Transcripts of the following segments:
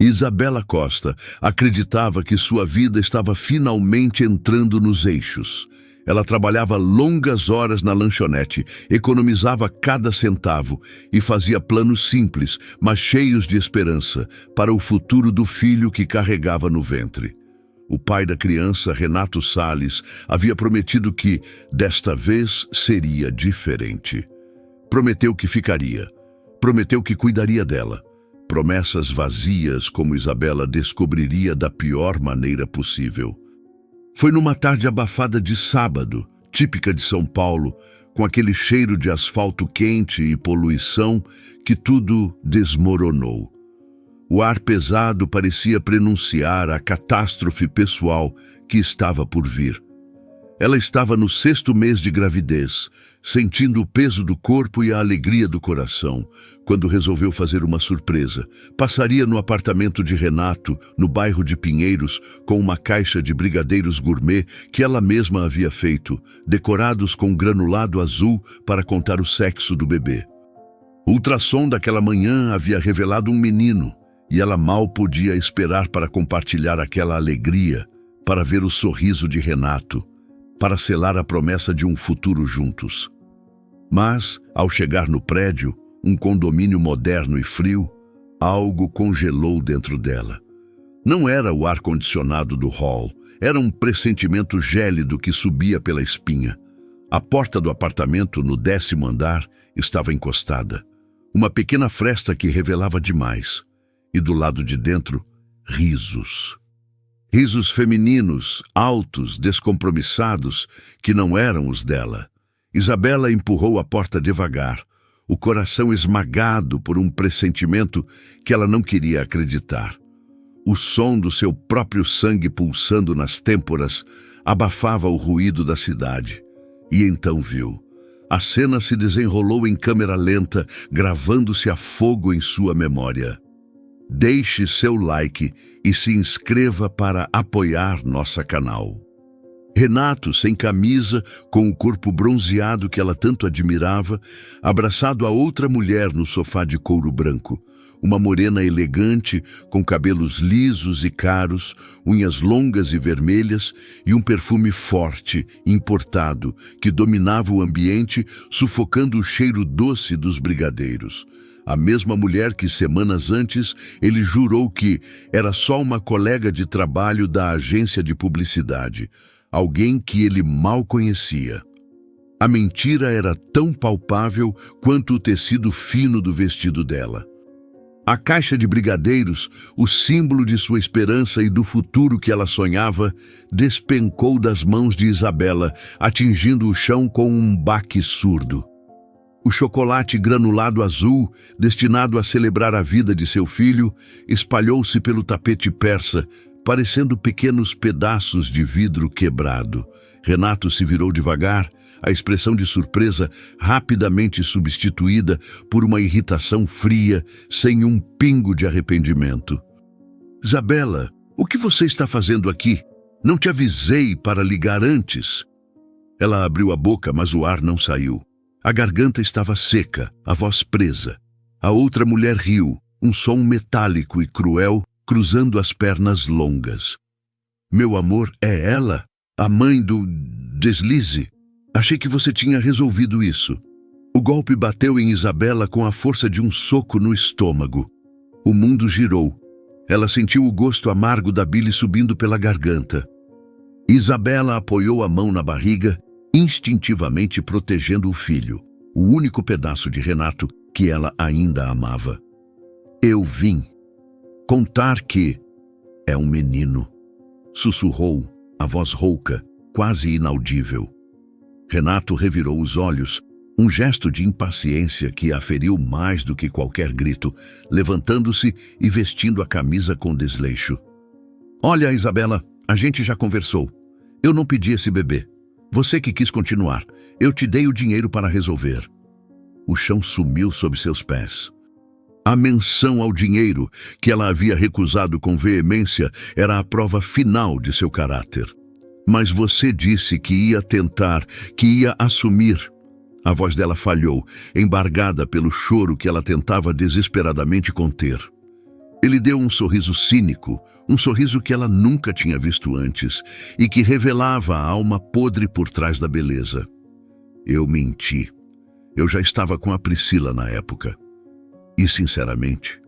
Isabela Costa acreditava que sua vida estava finalmente entrando nos eixos. Ela trabalhava longas horas na lanchonete, economizava cada centavo e fazia planos simples, mas cheios de esperança, para o futuro do filho que carregava no ventre. O pai da criança, Renato Salles, havia prometido que, desta vez, seria diferente. Prometeu que ficaria. Prometeu que cuidaria dela. Promessas vazias, como Isabela descobriria da pior maneira possível. Foi numa tarde abafada de sábado, típica de São Paulo, com aquele cheiro de asfalto quente e poluição, que tudo desmoronou. O ar pesado parecia prenunciar a catástrofe pessoal que estava por vir. Ela estava no 6º mês de gravidez, sentindo o peso do corpo e a alegria do coração, quando resolveu fazer uma surpresa. Passaria no apartamento de Renato, no bairro de Pinheiros, com uma caixa de brigadeiros gourmet que ela mesma havia feito, decorados com granulado azul para contar o sexo do bebê. O ultrassom daquela manhã havia revelado um menino, e ela mal podia esperar para compartilhar aquela alegria, para ver o sorriso de Renato, para selar a promessa de um futuro juntos. Mas, ao chegar no prédio, um condomínio moderno e frio, algo congelou dentro dela. Não era o ar-condicionado do hall, era um pressentimento gélido que subia pela espinha. A porta do apartamento, no 10º andar, estava encostada. Uma pequena fresta que revelava demais. E do lado de dentro, risos. Risos femininos, altos, descompromissados, que não eram os dela. Isabela empurrou a porta devagar, o coração esmagado por um pressentimento que ela não queria acreditar. O som do seu próprio sangue pulsando nas têmporas abafava o ruído da cidade. E então viu. A cena se desenrolou em câmera lenta, gravando-se a fogo em sua memória. Deixe seu like e se inscreva para apoiar nosso canal. Renato, sem camisa, com o corpo bronzeado que ela tanto admirava, abraçado a outra mulher no sofá de couro branco. Uma morena elegante, com cabelos lisos e caros, unhas longas e vermelhas e um perfume forte, importado, que dominava o ambiente, sufocando o cheiro doce dos brigadeiros. A mesma mulher que semanas antes ele jurou que era só uma colega de trabalho da agência de publicidade, alguém que ele mal conhecia. A mentira era tão palpável quanto o tecido fino do vestido dela. A caixa de brigadeiros, o símbolo de sua esperança e do futuro que ela sonhava, despencou das mãos de Isabela, atingindo o chão com um baque surdo. O chocolate granulado azul, destinado a celebrar a vida de seu filho, espalhou-se pelo tapete persa, parecendo pequenos pedaços de vidro quebrado. Renato se virou devagar, a expressão de surpresa rapidamente substituída por uma irritação fria, sem um pingo de arrependimento. Isabela, o que você está fazendo aqui? Não te avisei para ligar antes. Ela abriu a boca, mas o ar não saiu. A garganta estava seca, a voz presa. A outra mulher riu, um som metálico e cruel, cruzando as pernas longas. Meu amor, é ela? A mãe do deslize? Achei que você tinha resolvido isso. O golpe bateu em Isabela com a força de um soco no estômago. O mundo girou. Ela sentiu o gosto amargo da bile subindo pela garganta. Isabela apoiou a mão na barriga, instintivamente protegendo o filho, o único pedaço de Renato que ela ainda amava. Eu vim contar que é um menino, sussurrou, a voz rouca, quase inaudível. Renato revirou os olhos, um gesto de impaciência que a feriu mais do que qualquer grito, levantando-se e vestindo a camisa com desleixo. Olha, Isabela, a gente já conversou. Eu não pedi esse bebê. Você que quis continuar. Eu te dei o dinheiro para resolver. O chão sumiu sob seus pés. A menção ao dinheiro, que ela havia recusado com veemência, era a prova final de seu caráter. Mas você disse que ia tentar, que ia assumir. A voz dela falhou, embargada pelo choro que ela tentava desesperadamente conter. Ele deu um sorriso cínico, um sorriso que ela nunca tinha visto antes e que revelava a alma podre por trás da beleza. Eu menti. Eu já estava com a Priscila na época. E, sinceramente,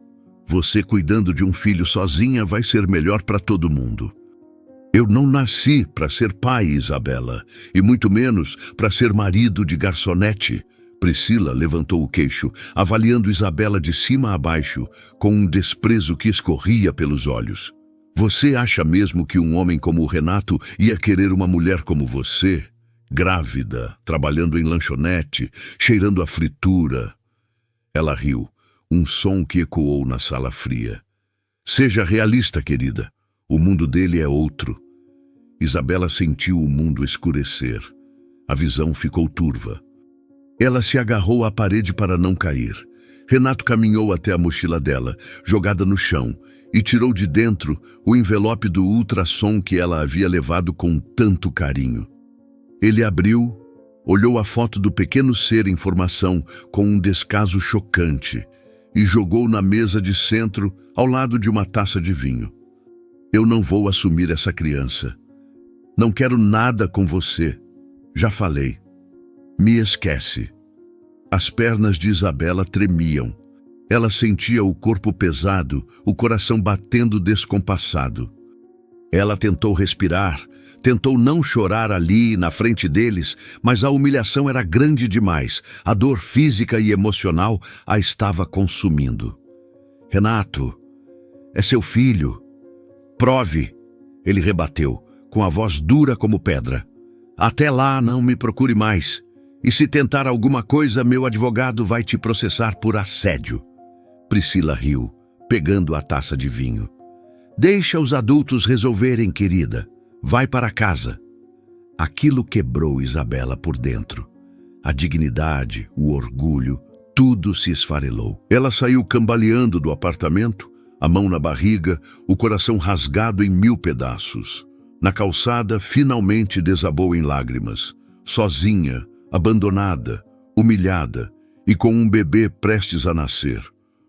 você cuidando de um filho sozinha vai ser melhor para todo mundo. Eu não nasci para ser pai, Isabela, e muito menos para ser marido de garçonete. Priscila levantou o queixo, avaliando Isabela de cima a baixo, com um desprezo que escorria pelos olhos. Você acha mesmo que um homem como o Renato ia querer uma mulher como você? Grávida, trabalhando em lanchonete, cheirando a fritura. Ela riu, um som que ecoou na sala fria. Seja realista, querida. O mundo dele é outro. Isabela sentiu o mundo escurecer. A visão ficou turva. Ela se agarrou à parede para não cair. Renato caminhou até a mochila dela, jogada no chão, e tirou de dentro o envelope do ultrassom que ela havia levado com tanto carinho. Ele abriu, olhou a foto do pequeno ser em formação com um descaso chocante e jogou na mesa de centro ao lado de uma taça de vinho. Eu não vou assumir essa criança. Não quero nada com você. Já falei. Me esquece. As pernas de Isabela tremiam. Ela sentia o corpo pesado, o coração batendo descompassado. Ela tentou respirar, tentou não chorar ali, na frente deles, mas a humilhação era grande demais. A dor física e emocional a estava consumindo. Renato, é seu filho. Prove, ele rebateu, com a voz dura como pedra. Até lá, não me procure mais. E se tentar alguma coisa, meu advogado vai te processar por assédio. Priscila riu, pegando a taça de vinho. Deixa os adultos resolverem, querida. Vai para casa. Aquilo quebrou Isabela por dentro. A dignidade, o orgulho, tudo se esfarelou. Ela saiu cambaleando do apartamento, a mão na barriga, o coração rasgado em 1000 pedaços. Na calçada, finalmente desabou em lágrimas. Sozinha, abandonada, humilhada e com um bebê prestes a nascer.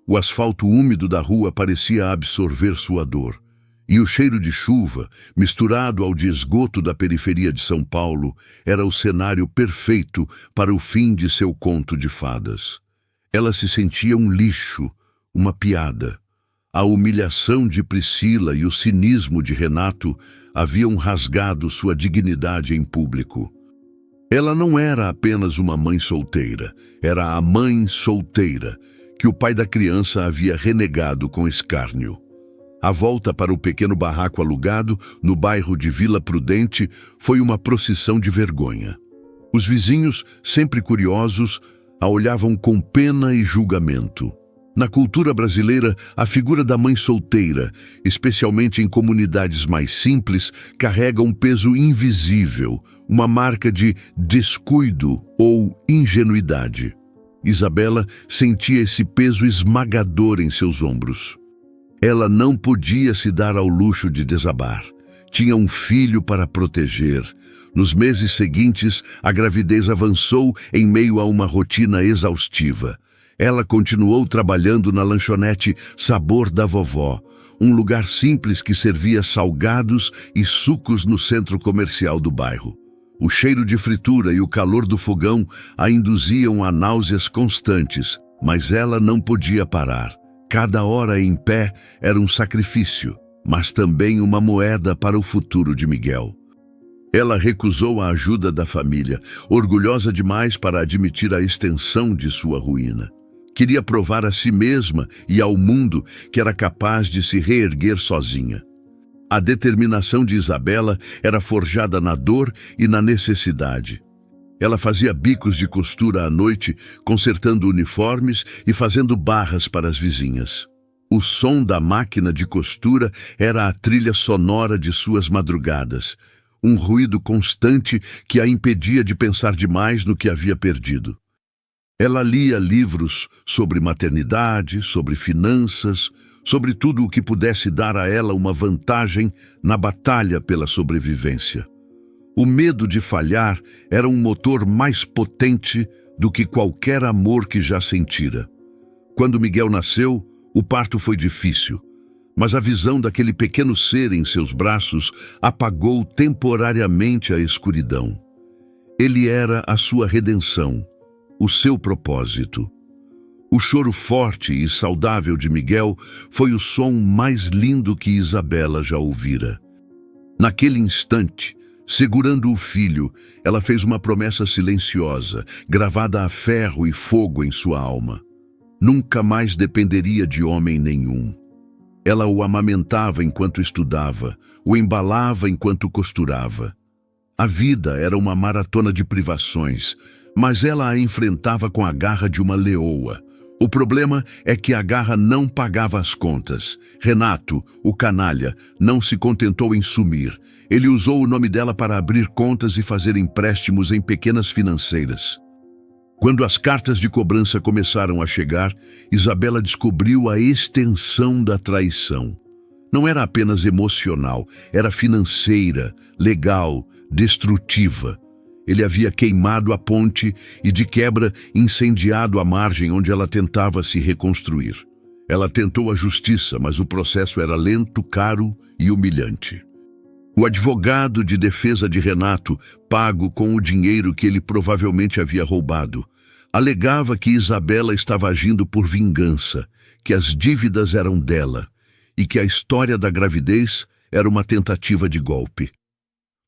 O asfalto úmido da rua parecia absorver sua dor. E o cheiro de chuva, misturado ao de esgoto da periferia de São Paulo, era o cenário perfeito para o fim de seu conto de fadas. Ela se sentia um lixo, uma piada. A humilhação de Priscila e o cinismo de Renato haviam rasgado sua dignidade em público. Ela não era apenas uma mãe solteira, era a mãe solteira que o pai da criança havia renegado com escárnio. A volta para o pequeno barraco alugado, no bairro de Vila Prudente, foi uma procissão de vergonha. Os vizinhos, sempre curiosos, a olhavam com pena e julgamento. Na cultura brasileira, a figura da mãe solteira, especialmente em comunidades mais simples, carrega um peso invisível, uma marca de descuido ou ingenuidade. Isabela sentia esse peso esmagador em seus ombros. Ela não podia se dar ao luxo de desabar. Tinha um filho para proteger. Nos meses seguintes, a gravidez avançou em meio a uma rotina exaustiva. Ela continuou trabalhando na lanchonete Sabor da Vovó, um lugar simples que servia salgados e sucos no centro comercial do bairro. O cheiro de fritura e o calor do fogão a induziam a náuseas constantes, mas ela não podia parar. Cada hora em pé era um sacrifício, mas também uma moeda para o futuro de Miguel. Ela recusou a ajuda da família, orgulhosa demais para admitir a extensão de sua ruína. Queria provar a si mesma e ao mundo que era capaz de se reerguer sozinha. A determinação de Isabela era forjada na dor e na necessidade. Ela fazia bicos de costura à noite, consertando uniformes e fazendo barras para as vizinhas. O som da máquina de costura era a trilha sonora de suas madrugadas, um ruído constante que a impedia de pensar demais no que havia perdido. Ela lia livros sobre maternidade, sobre finanças, sobre tudo o que pudesse dar a ela uma vantagem na batalha pela sobrevivência. O medo de falhar era um motor mais potente do que qualquer amor que já sentira. Quando Miguel nasceu, o parto foi difícil. Mas a visão daquele pequeno ser em seus braços apagou temporariamente a escuridão. Ele era a sua redenção, o seu propósito. O choro forte e saudável de Miguel foi o som mais lindo que Isabela já ouvira. Naquele instante, segurando o filho, ela fez uma promessa silenciosa, gravada a ferro e fogo em sua alma. Nunca mais dependeria de homem nenhum. Ela o amamentava enquanto estudava, o embalava enquanto costurava. A vida era uma maratona de privações, mas ela a enfrentava com a garra de uma leoa. O problema é que a garra não pagava as contas. Renato, o canalha, não se contentou em sumir. Ele usou o nome dela para abrir contas e fazer empréstimos em pequenas financeiras. Quando as cartas de cobrança começaram a chegar, Isabela descobriu a extensão da traição. Não era apenas emocional, era financeira, legal, destrutiva. Ele havia queimado a ponte e, de quebra, incendiado a margem onde ela tentava se reconstruir. Ela tentou a justiça, mas o processo era lento, caro e humilhante. O advogado de defesa de Renato, pago com o dinheiro que ele provavelmente havia roubado, alegava que Isabela estava agindo por vingança, que as dívidas eram dela e que a história da gravidez era uma tentativa de golpe.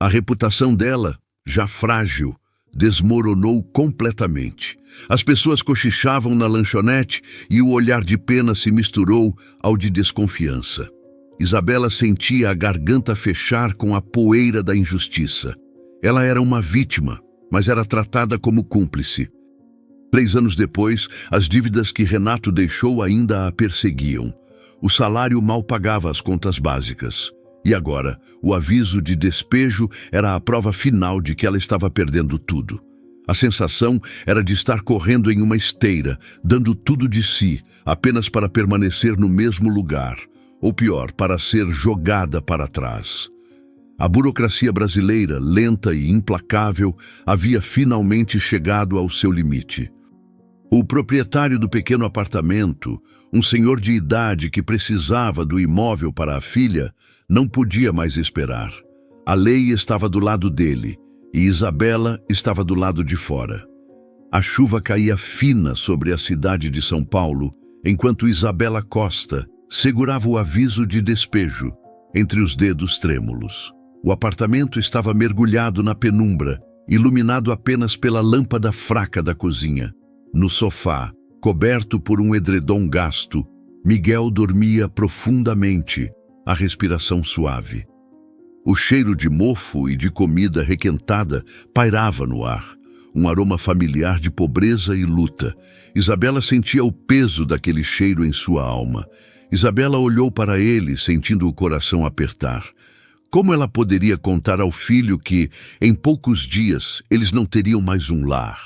A reputação dela, já frágil, desmoronou completamente. As pessoas cochichavam na lanchonete e o olhar de pena se misturou ao de desconfiança. Isabela sentia a garganta fechar com a poeira da injustiça. Ela era uma vítima, mas era tratada como cúmplice. 3 anos depois, as dívidas que Renato deixou ainda a perseguiam. O salário mal pagava as contas básicas. E agora, o aviso de despejo era a prova final de que ela estava perdendo tudo. A sensação era de estar correndo em uma esteira, dando tudo de si, apenas para permanecer no mesmo lugar, ou pior, para ser jogada para trás. A burocracia brasileira, lenta e implacável, havia finalmente chegado ao seu limite. O proprietário do pequeno apartamento, um senhor de idade que precisava do imóvel para a filha, não podia mais esperar. A lei estava do lado dele e Isabela estava do lado de fora. A chuva caía fina sobre a cidade de São Paulo, enquanto Isabela Costa segurava o aviso de despejo entre os dedos trêmulos. O apartamento estava mergulhado na penumbra, iluminado apenas pela lâmpada fraca da cozinha. No sofá, coberto por um edredom gasto, Miguel dormia profundamente, a respiração suave. O cheiro de mofo e de comida requentada pairava no ar, um aroma familiar de pobreza e luta. Isabela sentia o peso daquele cheiro em sua alma. Isabela olhou para ele, sentindo o coração apertar. Como ela poderia contar ao filho que, em poucos dias, eles não teriam mais um lar?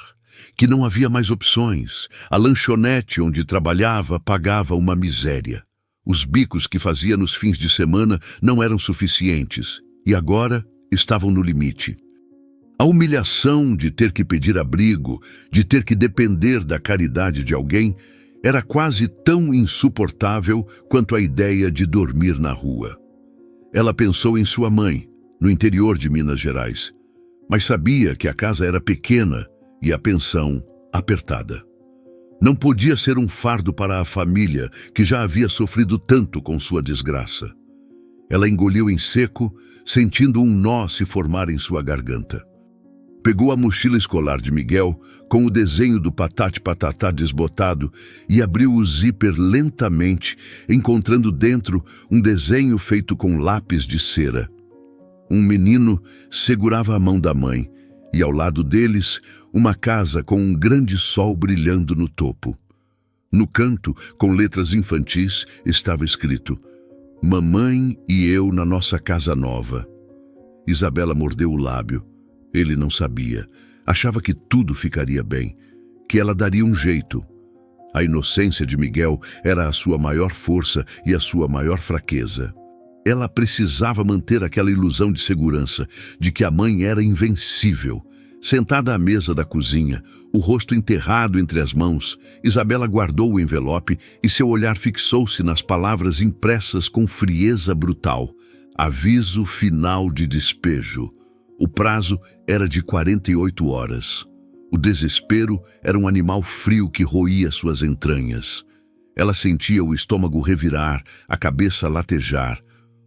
Que não havia mais opções. A lanchonete onde trabalhava pagava uma miséria. Os bicos que fazia nos fins de semana não eram suficientes e agora estavam no limite. A humilhação de ter que pedir abrigo, de ter que depender da caridade de alguém, era quase tão insuportável quanto a ideia de dormir na rua. Ela pensou em sua mãe, no interior de Minas Gerais, mas sabia que a casa era pequena e a pensão apertada. Não podia ser um fardo para a família que já havia sofrido tanto com sua desgraça. Ela engoliu em seco, sentindo um nó se formar em sua garganta. Pegou a mochila escolar de Miguel, com o desenho do Patati Patatá desbotado, e abriu o zíper lentamente, encontrando dentro um desenho feito com lápis de cera. Um menino segurava a mão da mãe, e ao lado deles, uma casa com um grande sol brilhando no topo. No canto, com letras infantis, estava escrito: "Mamãe e eu na nossa casa nova." Isabela mordeu o lábio. Ele não sabia. Achava que tudo ficaria bem, que ela daria um jeito. A inocência de Miguel era a sua maior força e a sua maior fraqueza. Ela precisava manter aquela ilusão de segurança, de que a mãe era invencível. Sentada à mesa da cozinha, o rosto enterrado entre as mãos, Isabela guardou o envelope e seu olhar fixou-se nas palavras impressas com frieza brutal. Aviso final de despejo. O prazo era de 48 horas. O desespero era um animal frio que roía suas entranhas. Ela sentia o estômago revirar, a cabeça latejar.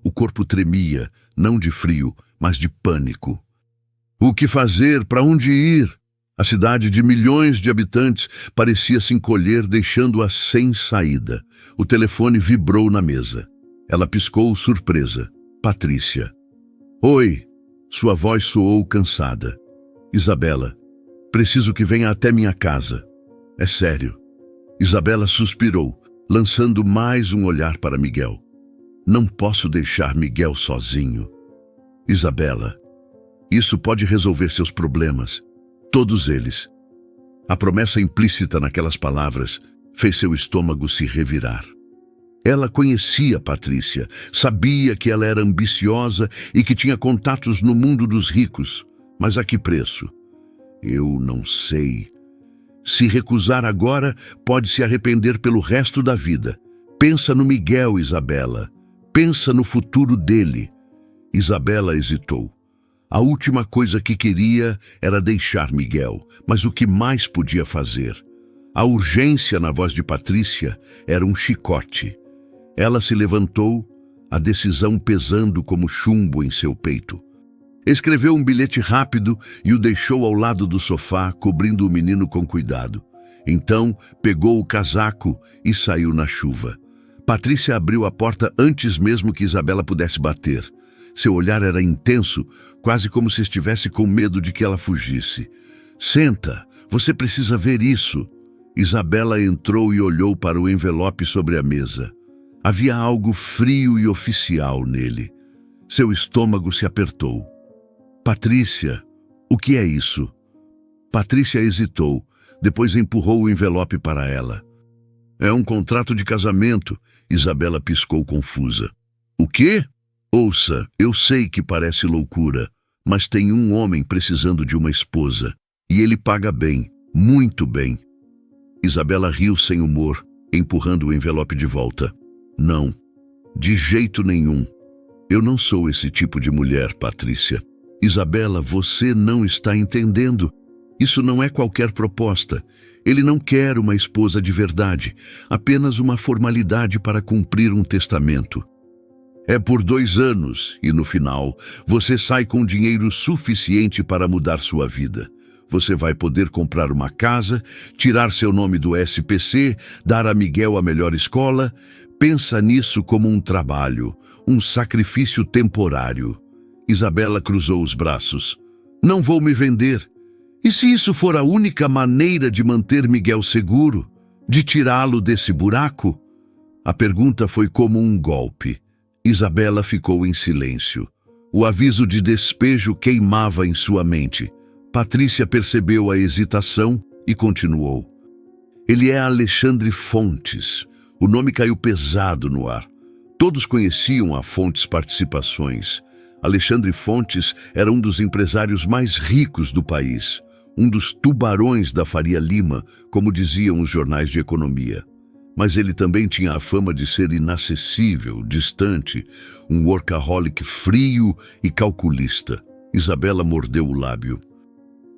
O corpo tremia, não de frio, mas de pânico. O que fazer? Para onde ir? A cidade de milhões de habitantes parecia se encolher, deixando-a sem saída. O telefone vibrou na mesa. Ela piscou, surpresa. Patrícia. Oi. Sua voz soou cansada. Isabela, preciso que venha até minha casa. É sério. Isabela suspirou, lançando mais um olhar para Miguel. Não posso deixar Miguel sozinho. Isabela, isso pode resolver seus problemas, todos eles. A promessa implícita naquelas palavras fez seu estômago se revirar. Ela conhecia Patrícia, sabia que ela era ambiciosa e que tinha contatos no mundo dos ricos, mas a que preço? Eu não sei. Se recusar agora, pode se arrepender pelo resto da vida. Pensa no Miguel, Isabela. Pensa no futuro dele. Isabela hesitou. A última coisa que queria era deixar Miguel, mas o que mais podia fazer? A urgência na voz de Patrícia era um chicote. Ela se levantou, a decisão pesando como chumbo em seu peito. Escreveu um bilhete rápido e o deixou ao lado do sofá, cobrindo o menino com cuidado. Então, pegou o casaco e saiu na chuva. Patrícia abriu a porta antes mesmo que Isabela pudesse bater. Seu olhar era intenso, quase como se estivesse com medo de que ela fugisse. Senta, você precisa ver isso. Isabela entrou e olhou para o envelope sobre a mesa. Havia algo frio e oficial nele. Seu estômago se apertou. Patrícia, o que é isso? Patrícia hesitou, depois empurrou o envelope para ela. É um contrato de casamento, Isabela piscou confusa. O quê? Ouça, eu sei que parece loucura, mas tem um homem precisando de uma esposa, e ele paga bem, muito bem. Isabela riu sem humor, empurrando o envelope de volta. Não, de jeito nenhum. Eu não sou esse tipo de mulher, Patrícia. Isabela, você não está entendendo. Isso não é qualquer proposta. Ele não quer uma esposa de verdade, apenas uma formalidade para cumprir um testamento. É por 2 anos e, no final, você sai com dinheiro suficiente para mudar sua vida. Você vai poder comprar uma casa, tirar seu nome do SPC, dar a Miguel a melhor escola. Pensa nisso como um trabalho, um sacrifício temporário. Isabela cruzou os braços. Não vou me vender. E se isso for a única maneira de manter Miguel seguro, de tirá-lo desse buraco? A pergunta foi como um golpe. Isabela ficou em silêncio. O aviso de despejo queimava em sua mente. Patrícia percebeu a hesitação e continuou. Ele é Alexandre Fontes. O nome caiu pesado no ar. Todos conheciam a Fontes Participações. Alexandre Fontes era um dos empresários mais ricos do país, um dos tubarões da Faria Lima, como diziam os jornais de economia. Mas ele também tinha a fama de ser inacessível, distante, um workaholic frio e calculista. Isabela mordeu o lábio.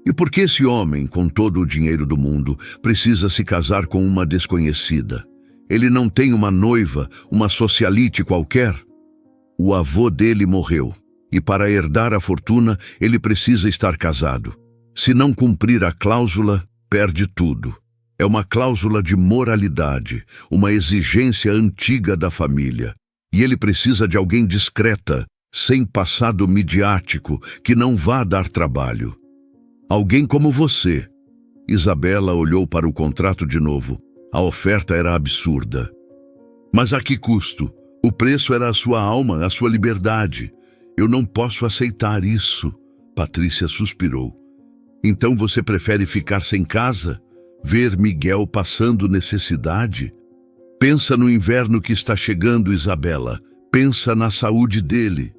E por que esse homem, com todo o dinheiro do mundo, precisa se casar com uma desconhecida? Ele não tem uma noiva, uma socialite qualquer? O avô dele morreu, e para herdar a fortuna, ele precisa estar casado. Se não cumprir a cláusula, perde tudo. É uma cláusula de moralidade, uma exigência antiga da família. E ele precisa de alguém discreta, sem passado midiático, que não vá dar trabalho. Alguém como você. Isabela olhou para o contrato de novo. A oferta era absurda. Mas a que custo? O preço era a sua alma, a sua liberdade. Eu não posso aceitar isso. Patrícia suspirou. Então você prefere ficar sem casa? Ver Miguel passando necessidade? Pensa no inverno que está chegando, Isabela. Pensa na saúde dele.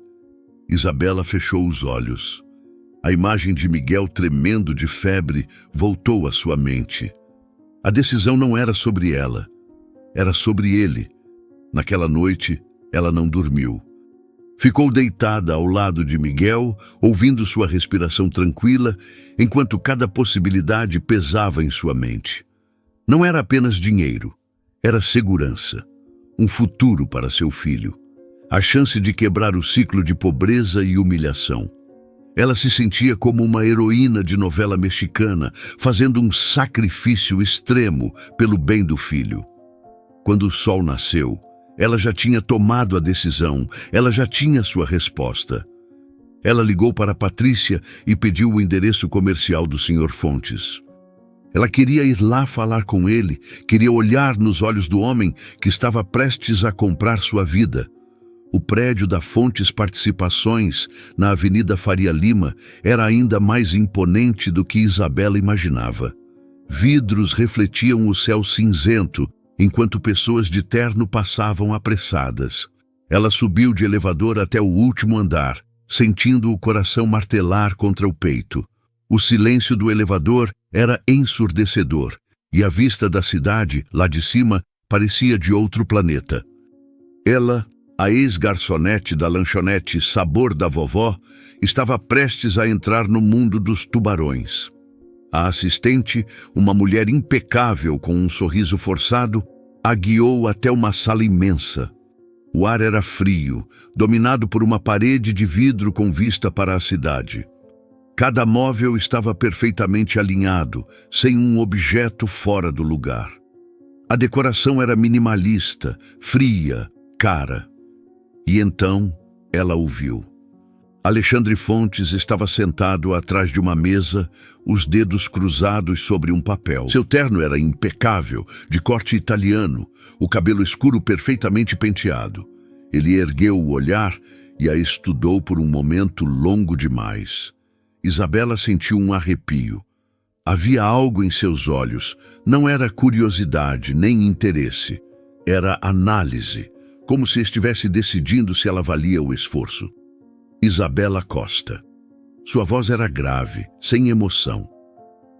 Isabela fechou os olhos. A imagem de Miguel tremendo de febre voltou à sua mente. A decisão não era sobre ela, era sobre ele. Naquela noite, ela não dormiu. Ficou deitada ao lado de Miguel, ouvindo sua respiração tranquila, enquanto cada possibilidade pesava em sua mente. Não era apenas dinheiro, era segurança, um futuro para seu filho, a chance de quebrar o ciclo de pobreza e humilhação. Ela se sentia como uma heroína de novela mexicana, fazendo um sacrifício extremo pelo bem do filho. Quando o sol nasceu, ela já tinha tomado a decisão, ela já tinha sua resposta. Ela ligou para Patrícia e pediu o endereço comercial do Sr. Fontes. Ela queria ir lá falar com ele, queria olhar nos olhos do homem que estava prestes a comprar sua vida. O prédio da Fontes Participações, na Avenida Faria Lima, era ainda mais imponente do que Isabela imaginava. Vidros refletiam o céu cinzento, enquanto pessoas de terno passavam apressadas. Ela subiu de elevador até o último andar, sentindo o coração martelar contra o peito. O silêncio do elevador era ensurdecedor, e a vista da cidade, lá de cima, parecia de outro planeta. Ela, a ex-garçonete da lanchonete Sabor da Vovó, estava prestes a entrar no mundo dos tubarões. A assistente, uma mulher impecável com um sorriso forçado, a guiou até uma sala imensa. O ar era frio, dominado por uma parede de vidro com vista para a cidade. Cada móvel estava perfeitamente alinhado, sem um objeto fora do lugar. A decoração era minimalista, fria, cara. E então ela o viu. Alexandre Fontes estava sentado atrás de uma mesa, os dedos cruzados sobre um papel. Seu terno era impecável, de corte italiano, o cabelo escuro perfeitamente penteado. Ele ergueu o olhar e a estudou por um momento longo demais. Isabela sentiu um arrepio. Havia algo em seus olhos, não era curiosidade nem interesse, era análise, como se estivesse decidindo se ela valia o esforço. Isabela Costa. Sua voz era grave, sem emoção.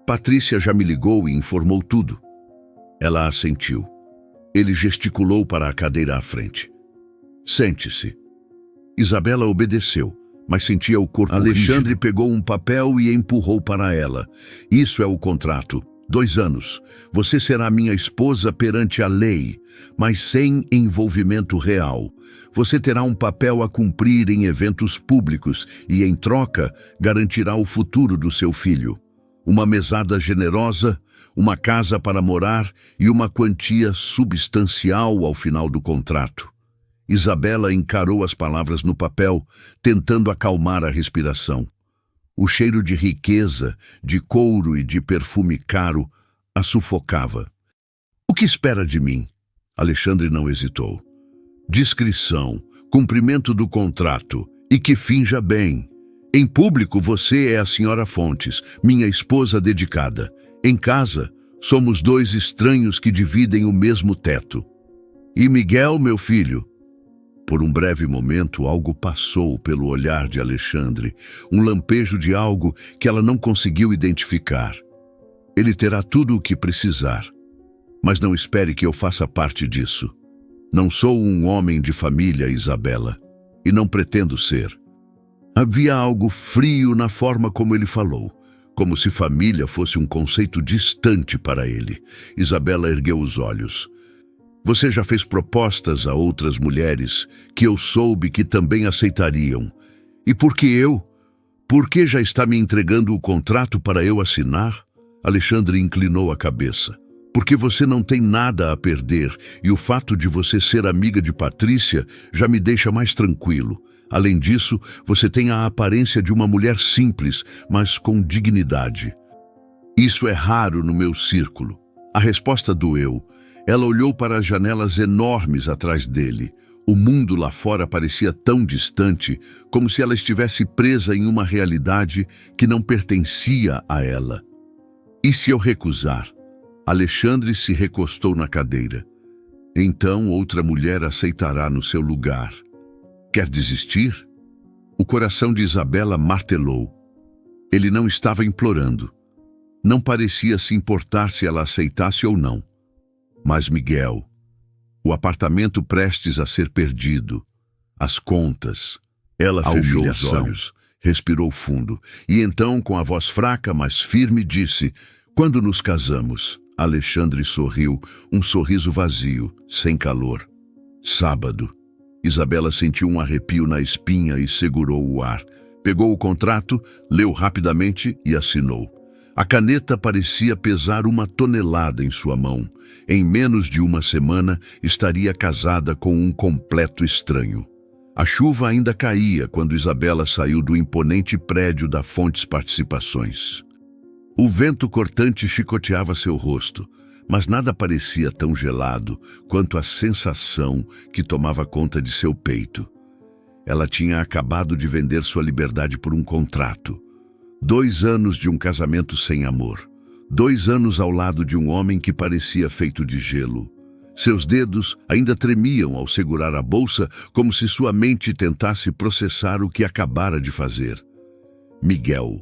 Patrícia já me ligou e informou tudo. Ela assentiu. Ele gesticulou para a cadeira à frente. Sente-se. Isabela obedeceu, mas sentia o corpo Alexandre rígido. Pegou um papel e empurrou para ela. Isso é o contrato. 2 anos. Você será minha esposa perante a lei, mas sem envolvimento real. Você terá um papel a cumprir em eventos públicos e, em troca, garantirá o futuro do seu filho. Uma mesada generosa, uma casa para morar e uma quantia substancial ao final do contrato. Isabela encarou as palavras no papel, tentando acalmar a respiração. O cheiro de riqueza, de couro e de perfume caro a sufocava. O que espera de mim? Alexandre não hesitou. Discrição, cumprimento do contrato e que finja bem. Em público você é a senhora Fontes, minha esposa dedicada. Em casa, somos 2 estranhos que dividem o mesmo teto. E Miguel, meu filho? Por um breve momento, algo passou pelo olhar de Alexandre, um lampejo de algo que ela não conseguiu identificar. Ele terá tudo o que precisar, mas não espere que eu faça parte disso. Não sou um homem de família, Isabela, e não pretendo ser. Havia algo frio na forma como ele falou, como se família fosse um conceito distante para ele. Isabela ergueu os olhos. Você já fez propostas a outras mulheres que eu soube que também aceitariam. E por que eu? Por que já está me entregando o contrato para eu assinar? Alexandre inclinou a cabeça. Porque você não tem nada a perder e o fato de você ser amiga de Patrícia já me deixa mais tranquilo. Além disso, você tem a aparência de uma mulher simples, mas com dignidade. Isso é raro no meu círculo. A resposta doeu. Ela olhou para as janelas enormes atrás dele. O mundo lá fora parecia tão distante, como se ela estivesse presa em uma realidade que não pertencia a ela. E se eu recusar? Alexandre se recostou na cadeira. Então outra mulher aceitará no seu lugar. Quer desistir? O coração de Isabela martelou. Ele não estava implorando. Não parecia se importar se ela aceitasse ou não. Mas Miguel, o apartamento prestes a ser perdido, as contas, ela fechou os olhos, respirou fundo e então, com a voz fraca, mas firme, disse: "Quando nos casamos?" Alexandre sorriu, um sorriso vazio, sem calor. "Sábado." Isabela sentiu um arrepio na espinha e segurou o ar. Pegou o contrato, leu rapidamente e assinou. A caneta parecia pesar 1 tonelada em sua mão. Em menos de 1 semana, estaria casada com um completo estranho. A chuva ainda caía quando Isabela saiu do imponente prédio da Fontes Participações. O vento cortante chicoteava seu rosto, mas nada parecia tão gelado quanto a sensação que tomava conta de seu peito. Ela tinha acabado de vender sua liberdade por um contrato. 2 anos de um casamento sem amor. 2 anos ao lado de um homem que parecia feito de gelo. Seus dedos ainda tremiam ao segurar a bolsa, como se sua mente tentasse processar o que acabara de fazer. Miguel.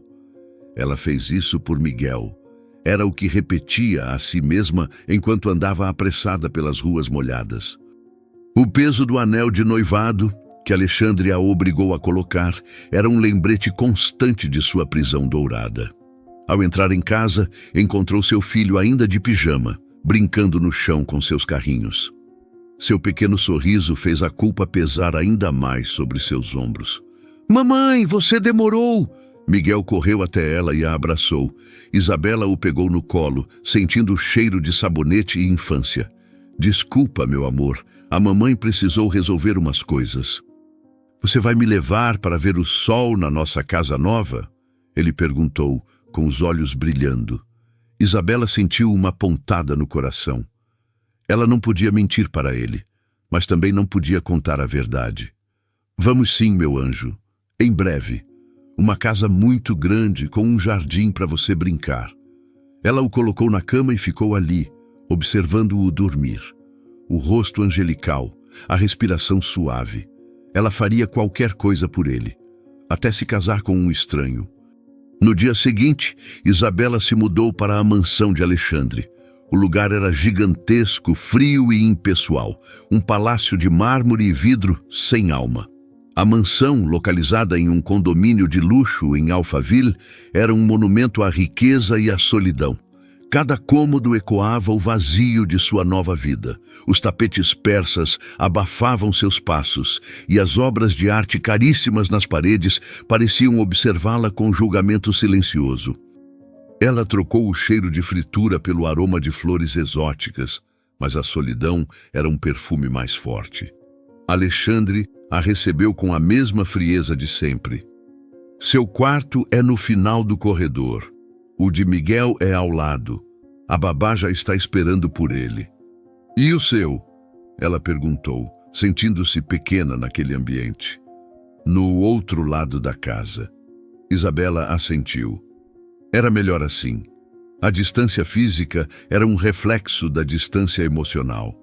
Ela fez isso por Miguel. Era o que repetia a si mesma enquanto andava apressada pelas ruas molhadas. O peso do anel de noivado, que Alexandre a obrigou a colocar, era um lembrete constante de sua prisão dourada. Ao entrar em casa, encontrou seu filho ainda de pijama, brincando no chão com seus carrinhos. Seu pequeno sorriso fez a culpa pesar ainda mais sobre seus ombros. "Mamãe, você demorou!" Miguel correu até ela e a abraçou. Isabela o pegou no colo, sentindo o cheiro de sabonete e infância. "Desculpa, meu amor, a mamãe precisou resolver umas coisas." "Você vai me levar para ver o sol na nossa casa nova?" Ele perguntou, com os olhos brilhando. Isabela sentiu uma pontada no coração. Ela não podia mentir para ele, mas também não podia contar a verdade. "Vamos sim, meu anjo. Em breve. Uma casa muito grande com um jardim para você brincar." Ela o colocou na cama e ficou ali, observando-o dormir. O rosto angelical, a respiração suave. Ela faria qualquer coisa por ele, até se casar com um estranho. No dia seguinte, Isabela se mudou para a mansão de Alexandre. O lugar era gigantesco, frio e impessoal, um palácio de mármore e vidro sem alma. A mansão, localizada em um condomínio de luxo em Alphaville, era um monumento à riqueza e à solidão. Cada cômodo ecoava o vazio de sua nova vida. Os tapetes persas abafavam seus passos e as obras de arte caríssimas nas paredes pareciam observá-la com julgamento silencioso. Ela trocou o cheiro de fritura pelo aroma de flores exóticas, mas a solidão era um perfume mais forte. Alexandre a recebeu com a mesma frieza de sempre. "Seu quarto é no final do corredor. O de Miguel é ao lado. A babá já está esperando por ele." "E o seu?" ela perguntou, sentindo-se pequena naquele ambiente. "No outro lado da casa." Isabela assentiu. Era melhor assim. A distância física era um reflexo da distância emocional.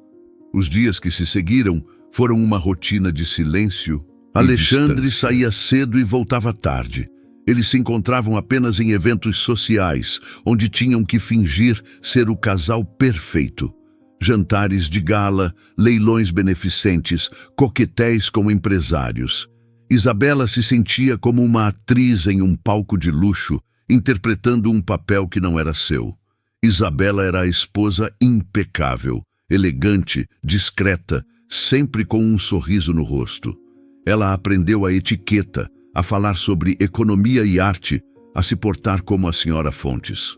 Os dias que se seguiram foram uma rotina de silêncio. Alexandre saía cedo e voltava tarde. Eles se encontravam apenas em eventos sociais, onde tinham que fingir ser o casal perfeito. Jantares de gala, leilões beneficentes, coquetéis com empresários. Isabela se sentia como uma atriz em um palco de luxo, interpretando um papel que não era seu. Isabela era a esposa impecável, elegante, discreta, sempre com um sorriso no rosto. Ela aprendeu a etiqueta, a falar sobre economia e arte, a se portar como a senhora Fontes.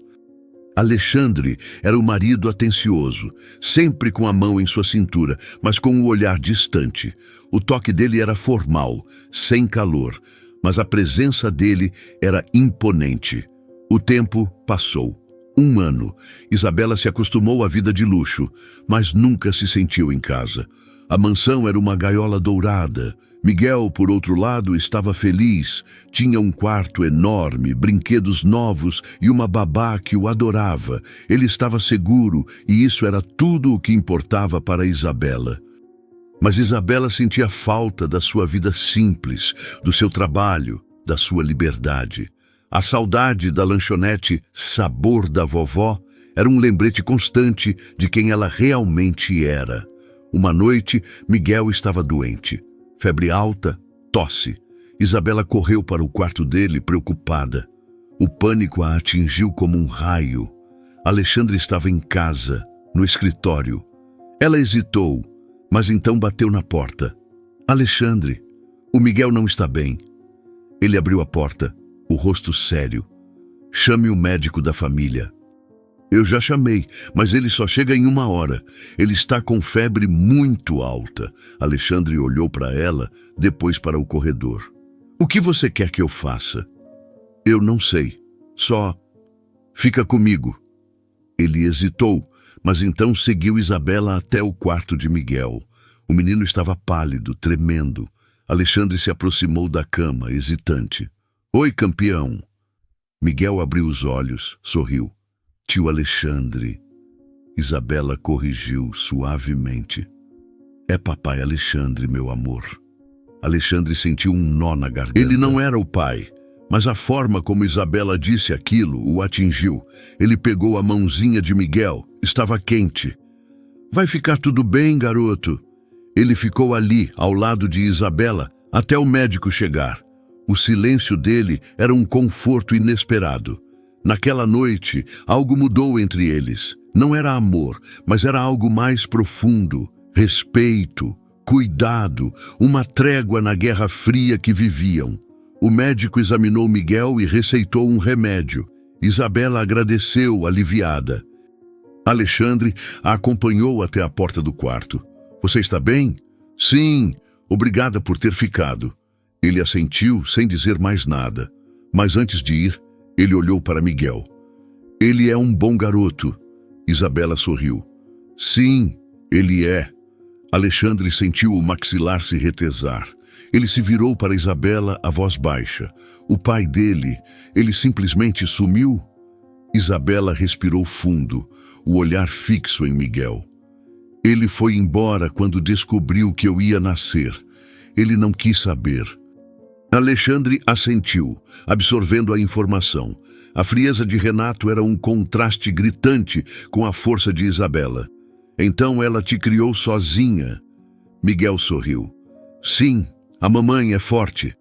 Alexandre era o marido atencioso, sempre com a mão em sua cintura, mas com o olhar distante. O toque dele era formal, sem calor, mas a presença dele era imponente. O tempo passou. 1 ano. Isabela se acostumou à vida de luxo, mas nunca se sentiu em casa. A mansão era uma gaiola dourada. Miguel, por outro lado, estava feliz. Tinha um quarto enorme, brinquedos novos e uma babá que o adorava. Ele estava seguro e isso era tudo o que importava para Isabela. Mas Isabela sentia falta da sua vida simples, do seu trabalho, da sua liberdade. A saudade da lanchonete Sabor da Vovó era um lembrete constante de quem ela realmente era. Uma noite, Miguel estava doente. Febre alta, tosse. Isabela correu para o quarto dele, preocupada. O pânico a atingiu como um raio. Alexandre estava em casa, no escritório. Ela hesitou, mas então bateu na porta. Alexandre, o Miguel não está bem. Ele abriu a porta, o rosto sério. Chame o médico da família. Eu já chamei, mas ele só chega em 1 hora. Ele está com febre muito alta. Alexandre olhou para ela, depois para o corredor. O que você quer que eu faça? Eu não sei. Só fica comigo. Ele hesitou, mas então seguiu Isabela até o quarto de Miguel. O menino estava pálido, tremendo. Alexandre se aproximou da cama, hesitante. Oi, campeão. Miguel abriu os olhos, sorriu. Tio Alexandre. Isabela corrigiu suavemente. É papai Alexandre, meu amor. Alexandre sentiu um nó na garganta. Ele não era o pai, mas a forma como Isabela disse aquilo o atingiu. Ele pegou a mãozinha de Miguel. Estava quente. Vai ficar tudo bem, garoto. Ele ficou ali, ao lado de Isabela, até o médico chegar. O silêncio dele era um conforto inesperado. Naquela noite, algo mudou entre eles. Não era amor, mas era algo mais profundo. Respeito, cuidado, uma trégua na Guerra Fria que viviam. O médico examinou Miguel e receitou um remédio. Isabela agradeceu, aliviada. Alexandre a acompanhou até a porta do quarto. Você está bem? Sim, obrigada por ter ficado. Ele assentiu sem dizer mais nada. Mas antes de ir, ele olhou para Miguel. Ele é um bom garoto. Isabela sorriu. Sim, ele é. Alexandre sentiu o maxilar se retesar. Ele se virou para Isabela, a voz baixa. O pai dele, ele simplesmente sumiu? Isabela respirou fundo, o olhar fixo em Miguel. Ele foi embora quando descobriu que eu ia nascer. Ele não quis saber. Alexandre assentiu, absorvendo a informação. A frieza de Renato era um contraste gritante com a força de Isabela. Então ela te criou sozinha. Miguel sorriu. Sim, a mamãe é forte.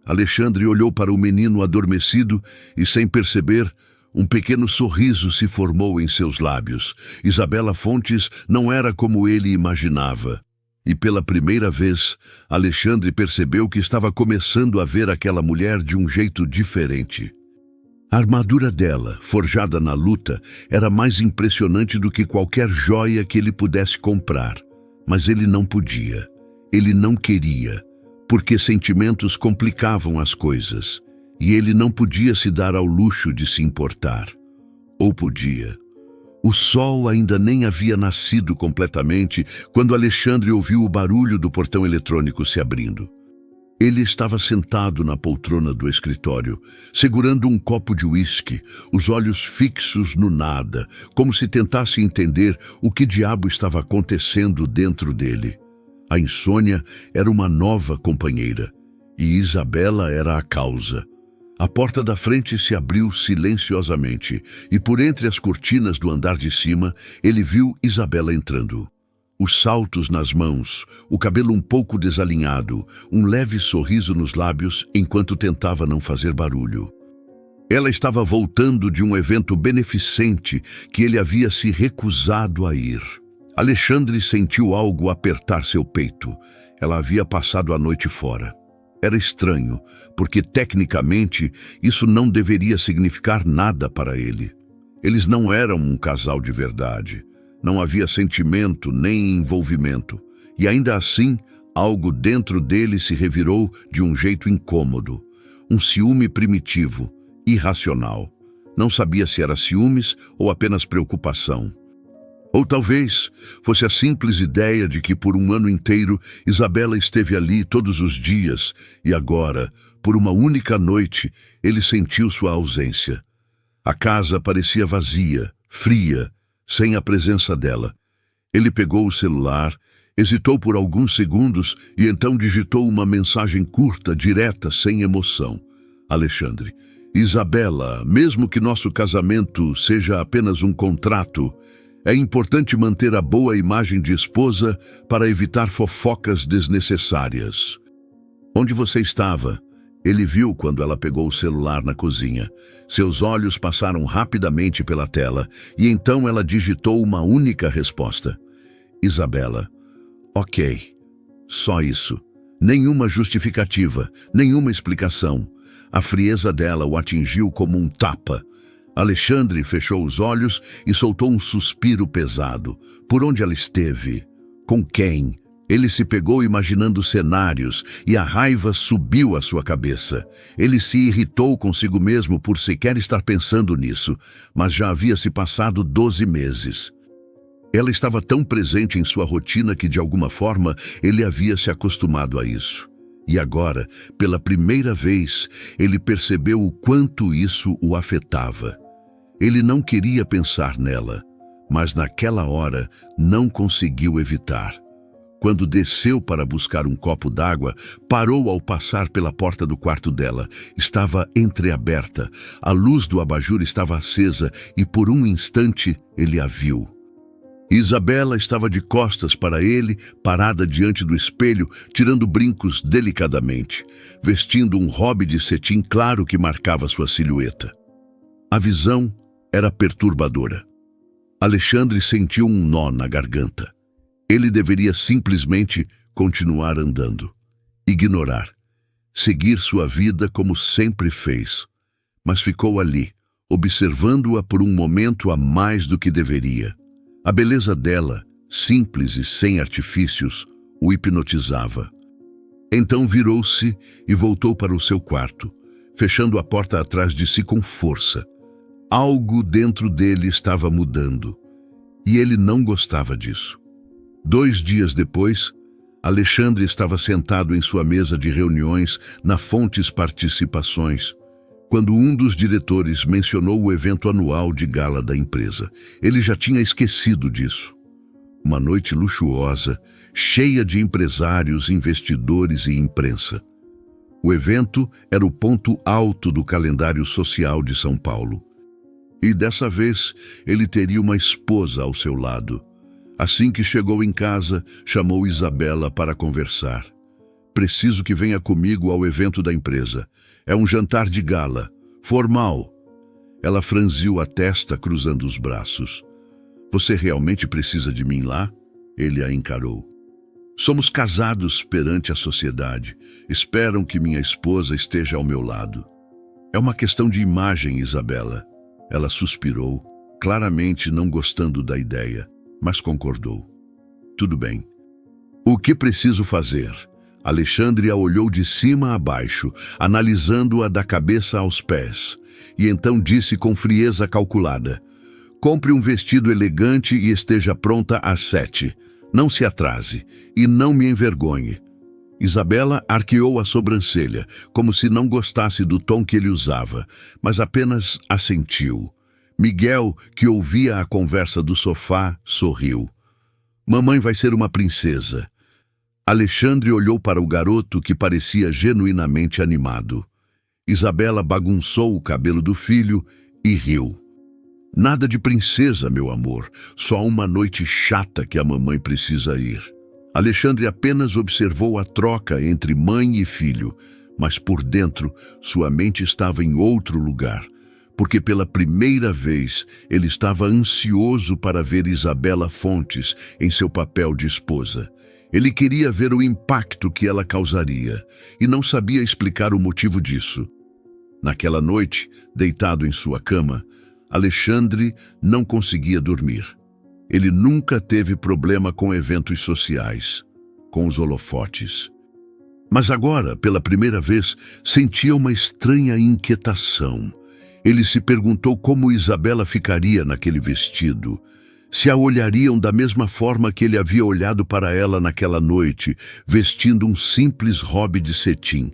Alexandre olhou para o menino adormecido e, sem perceber, um pequeno sorriso se formou em seus lábios. Isabela Fontes não era como ele imaginava. E pela primeira vez, Alexandre percebeu que estava começando a ver aquela mulher de um jeito diferente. A armadura dela, forjada na luta, era mais impressionante do que qualquer joia que ele pudesse comprar. Mas ele não podia. Ele não queria, porque sentimentos complicavam as coisas. E ele não podia se dar ao luxo de se importar. Ou podia. O sol ainda nem havia nascido completamente quando Alexandre ouviu o barulho do portão eletrônico se abrindo. Ele estava sentado na poltrona do escritório, segurando um copo de uísque, os olhos fixos no nada, como se tentasse entender o que diabo estava acontecendo dentro dele. A insônia era uma nova companheira, e Isabela era a causa. A porta da frente se abriu silenciosamente, e por entre as cortinas do andar de cima, ele viu Isabela entrando. Os saltos nas mãos, o cabelo um pouco desalinhado, um leve sorriso nos lábios enquanto tentava não fazer barulho. Ela estava voltando de um evento beneficente que ele havia se recusado a ir. Alexandre sentiu algo apertar seu peito. Ela havia passado a noite fora. Era estranho, porque tecnicamente isso não deveria significar nada para ele. Eles não eram um casal de verdade. Não havia sentimento nem envolvimento. E ainda assim, algo dentro dele se revirou de um jeito incômodo. Um ciúme primitivo, irracional. Não sabia se era ciúmes ou apenas preocupação. Ou talvez fosse a simples ideia de que por um ano inteiro Isabela esteve ali todos os dias e agora, por uma única noite, ele sentiu sua ausência. A casa parecia vazia, fria, sem a presença dela. Ele pegou o celular, hesitou por alguns segundos e então digitou uma mensagem curta, direta, sem emoção. Alexandre, Isabela, mesmo que nosso casamento seja apenas um contrato, é importante manter a boa imagem de esposa para evitar fofocas desnecessárias. Onde você estava? Ele viu quando ela pegou o celular na cozinha. Seus olhos passaram rapidamente pela tela e então ela digitou uma única resposta. Isabela. Ok. Só isso. Nenhuma justificativa, nenhuma explicação. A frieza dela o atingiu como um tapa. Alexandre fechou os olhos e soltou um suspiro pesado. Por onde ela esteve? Com quem? Ele se pegou imaginando cenários e a raiva subiu à sua cabeça. Ele se irritou consigo mesmo por sequer estar pensando nisso, mas já havia se passado 12 meses. Ela estava tão presente em sua rotina que, de alguma forma, ele havia se acostumado a isso. E agora, pela primeira vez, ele percebeu o quanto isso o afetava. Ele não queria pensar nela, mas naquela hora não conseguiu evitar. Quando desceu para buscar um copo d'água, parou ao passar pela porta do quarto dela. Estava entreaberta, a luz do abajur estava acesa e por um instante ele a viu. Isabela estava de costas para ele, parada diante do espelho, tirando brincos delicadamente, vestindo um robe de cetim claro que marcava sua silhueta. A visão era perturbadora. Alexandre sentiu um nó na garganta. Ele deveria simplesmente continuar andando, ignorar, seguir sua vida como sempre fez, mas ficou ali, observando-a por um momento a mais do que deveria. A beleza dela, simples e sem artifícios, o hipnotizava. Então virou-se e voltou para o seu quarto, fechando a porta atrás de si com força. Algo dentro dele estava mudando, e ele não gostava disso. 2 dias depois, Alexandre estava sentado em sua mesa de reuniões na Fontes Participações, quando um dos diretores mencionou o evento anual de gala da empresa. Ele já tinha esquecido disso. Uma noite luxuosa, cheia de empresários, investidores e imprensa. O evento era o ponto alto do calendário social de São Paulo. E dessa vez, ele teria uma esposa ao seu lado. Assim que chegou em casa, chamou Isabela para conversar. Preciso que venha comigo ao evento da empresa. É um jantar de gala, formal. Ela franziu a testa, cruzando os braços. Você realmente precisa de mim lá? Ele a encarou. Somos casados perante a sociedade. Esperam que minha esposa esteja ao meu lado. É uma questão de imagem, Isabela. Ela suspirou, claramente não gostando da ideia, mas concordou. Tudo bem. O que preciso fazer? Alexandre a olhou de cima a baixo, analisando-a da cabeça aos pés, e então disse com frieza calculada: compre um vestido elegante e esteja pronta às 7. Não se atrase e não me envergonhe. Isabela arqueou a sobrancelha, como se não gostasse do tom que ele usava, mas apenas assentiu. Miguel, que ouvia a conversa do sofá, sorriu. Mamãe vai ser uma princesa. Alexandre olhou para o garoto, que parecia genuinamente animado. Isabela bagunçou o cabelo do filho e riu. Nada de princesa, meu amor, só uma noite chata que a mamãe precisa ir. Alexandre apenas observou a troca entre mãe e filho, mas por dentro sua mente estava em outro lugar, porque pela primeira vez ele estava ansioso para ver Isabela Fontes em seu papel de esposa. Ele queria ver o impacto que ela causaria e não sabia explicar o motivo disso. Naquela noite, deitado em sua cama, Alexandre não conseguia dormir. Ele nunca teve problema com eventos sociais, com os holofotes. Mas agora, pela primeira vez, sentia uma estranha inquietação. Ele se perguntou como Isabela ficaria naquele vestido, se a olhariam da mesma forma que ele havia olhado para ela naquela noite, vestindo um simples robe de cetim.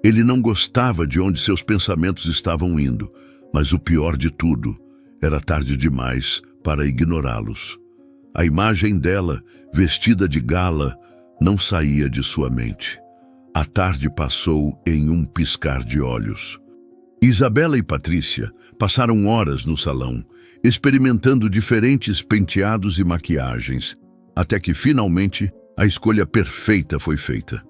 Ele não gostava de onde seus pensamentos estavam indo, mas o pior de tudo, era tarde demais para ignorá-los. A imagem dela, vestida de gala, não saía de sua mente. A tarde passou em um piscar de olhos. Isabela e Patrícia passaram horas no salão, experimentando diferentes penteados e maquiagens, até que finalmente a escolha perfeita foi feita.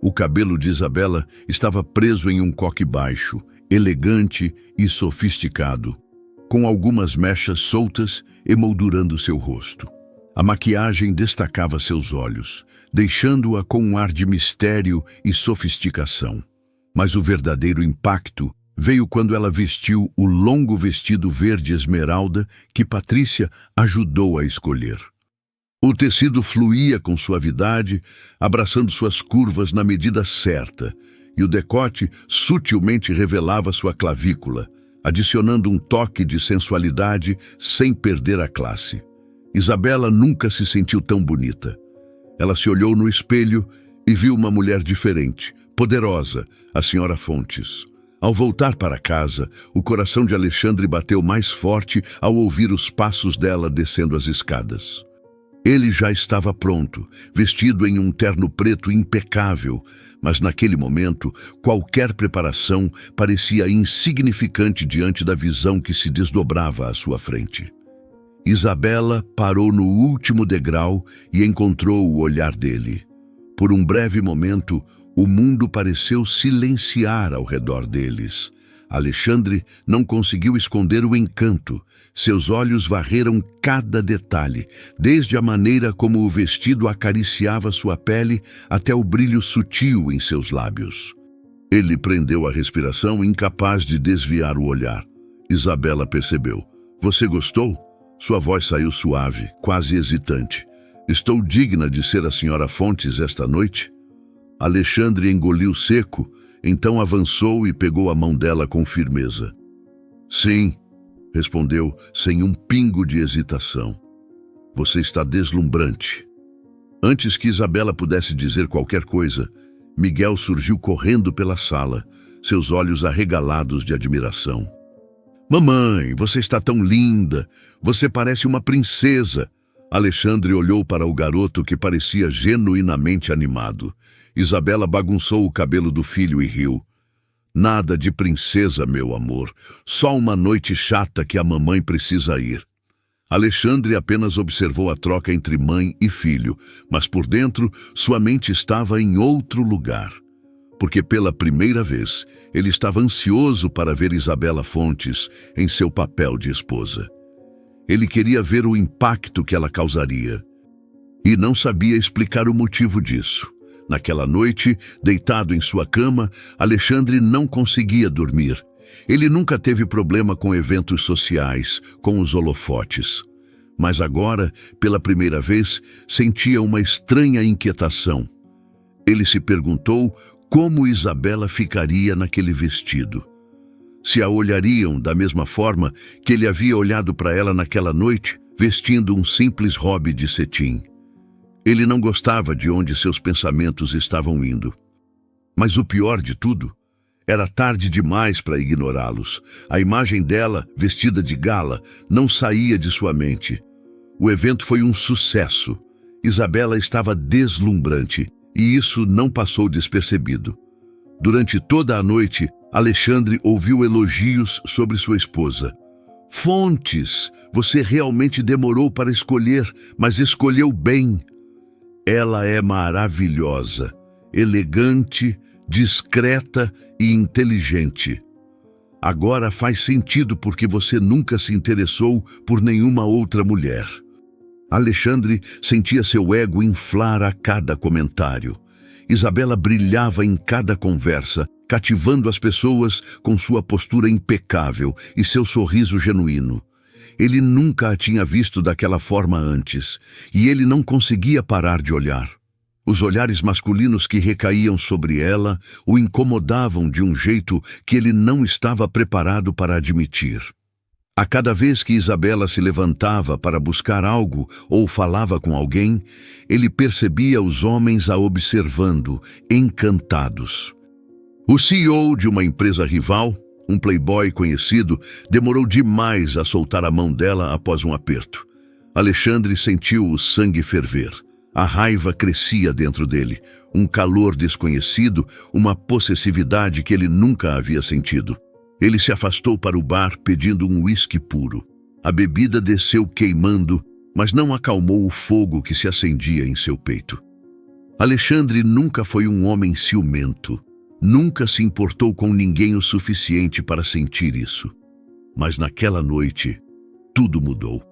O cabelo de Isabela estava preso em um coque baixo, elegante e sofisticado, com algumas mechas soltas emoldurando seu rosto. A maquiagem destacava seus olhos, deixando-a com um ar de mistério e sofisticação. Mas o verdadeiro impacto veio quando ela vestiu o longo vestido verde esmeralda que Patrícia ajudou a escolher. O tecido fluía com suavidade, abraçando suas curvas na medida certa, e o decote sutilmente revelava sua clavícula, adicionando um toque de sensualidade sem perder a classe. Isabela nunca se sentiu tão bonita. Ela se olhou no espelho e viu uma mulher diferente, poderosa, a senhora Fontes. Ao voltar para casa, o coração de Alexandre bateu mais forte ao ouvir os passos dela descendo as escadas. Ele já estava pronto, vestido em um terno preto impecável, mas naquele momento, qualquer preparação parecia insignificante diante da visão que se desdobrava à sua frente. Isabela parou no último degrau e encontrou o olhar dele. Por um breve momento, o mundo pareceu silenciar ao redor deles. Alexandre não conseguiu esconder o encanto. Seus olhos varreram cada detalhe, desde a maneira como o vestido acariciava sua pele até o brilho sutil em seus lábios. Ele prendeu a respiração, incapaz de desviar o olhar. Isabela percebeu. "Você gostou?" Sua voz saiu suave, quase hesitante. "Estou digna de ser a senhora Fontes esta noite?" Alexandre engoliu seco, então avançou e pegou a mão dela com firmeza. "Sim", respondeu, sem um pingo de hesitação. "Você está deslumbrante." Antes que Isabela pudesse dizer qualquer coisa, Miguel surgiu correndo pela sala, seus olhos arregalados de admiração. "Mamãe, você está tão linda! Você parece uma princesa!" Alexandre olhou para o garoto que parecia genuinamente animado. Isabela bagunçou o cabelo do filho e riu. "Nada de princesa, meu amor. Só uma noite chata que a mamãe precisa ir." Alexandre apenas observou a troca entre mãe e filho, mas por dentro sua mente estava em outro lugar. Porque pela primeira vez ele estava ansioso para ver Isabela Fontes em seu papel de esposa. Ele queria ver o impacto que ela causaria. E não sabia explicar o motivo disso. Naquela noite, deitado em sua cama, Alexandre não conseguia dormir. Ele nunca teve problema com eventos sociais, com os holofotes. Mas agora, pela primeira vez, sentia uma estranha inquietação. Ele se perguntou como Isabela ficaria naquele vestido. Se a olhariam da mesma forma que ele havia olhado para ela naquela noite, vestindo um simples hobby de cetim. Ele não gostava de onde seus pensamentos estavam indo. Mas o pior de tudo, era tarde demais para ignorá-los. A imagem dela, vestida de gala, não saía de sua mente. O evento foi um sucesso. Isabela estava deslumbrante, e isso não passou despercebido. Durante toda a noite, Alexandre ouviu elogios sobre sua esposa. "Fontes, você realmente demorou para escolher, mas escolheu bem. Ela é maravilhosa, elegante, discreta e inteligente. Agora faz sentido porque você nunca se interessou por nenhuma outra mulher." Alexandre sentia seu ego inflar a cada comentário. Isabela brilhava em cada conversa, cativando as pessoas com sua postura impecável e seu sorriso genuíno. Ele nunca a tinha visto daquela forma antes, e ele não conseguia parar de olhar. Os olhares masculinos que recaíam sobre ela o incomodavam de um jeito que ele não estava preparado para admitir. A cada vez que Isabela se levantava para buscar algo ou falava com alguém, ele percebia os homens a observando, encantados. O CEO de uma empresa rival, um playboy conhecido, demorou demais a soltar a mão dela após um aperto. Alexandre sentiu o sangue ferver. A raiva crescia dentro dele, um calor desconhecido, uma possessividade que ele nunca havia sentido. Ele se afastou para o bar pedindo um uísque puro. A bebida desceu queimando, mas não acalmou o fogo que se acendia em seu peito. Alexandre nunca foi um homem ciumento. Nunca se importou com ninguém o suficiente para sentir isso. Mas naquela noite, tudo mudou.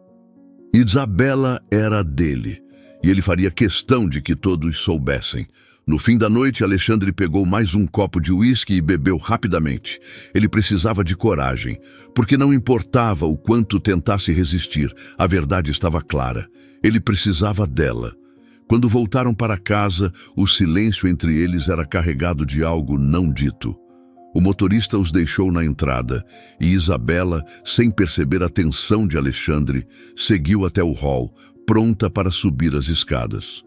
Isabela era dele, e ele faria questão de que todos soubessem. No fim da noite, Alexandre pegou mais um copo de uísque e bebeu rapidamente. Ele precisava de coragem, porque não importava o quanto tentasse resistir, a verdade estava clara. Ele precisava dela. Quando voltaram para casa, o silêncio entre eles era carregado de algo não dito. O motorista os deixou na entrada, e Isabela, sem perceber a tensão de Alexandre, seguiu até o hall, pronta para subir as escadas.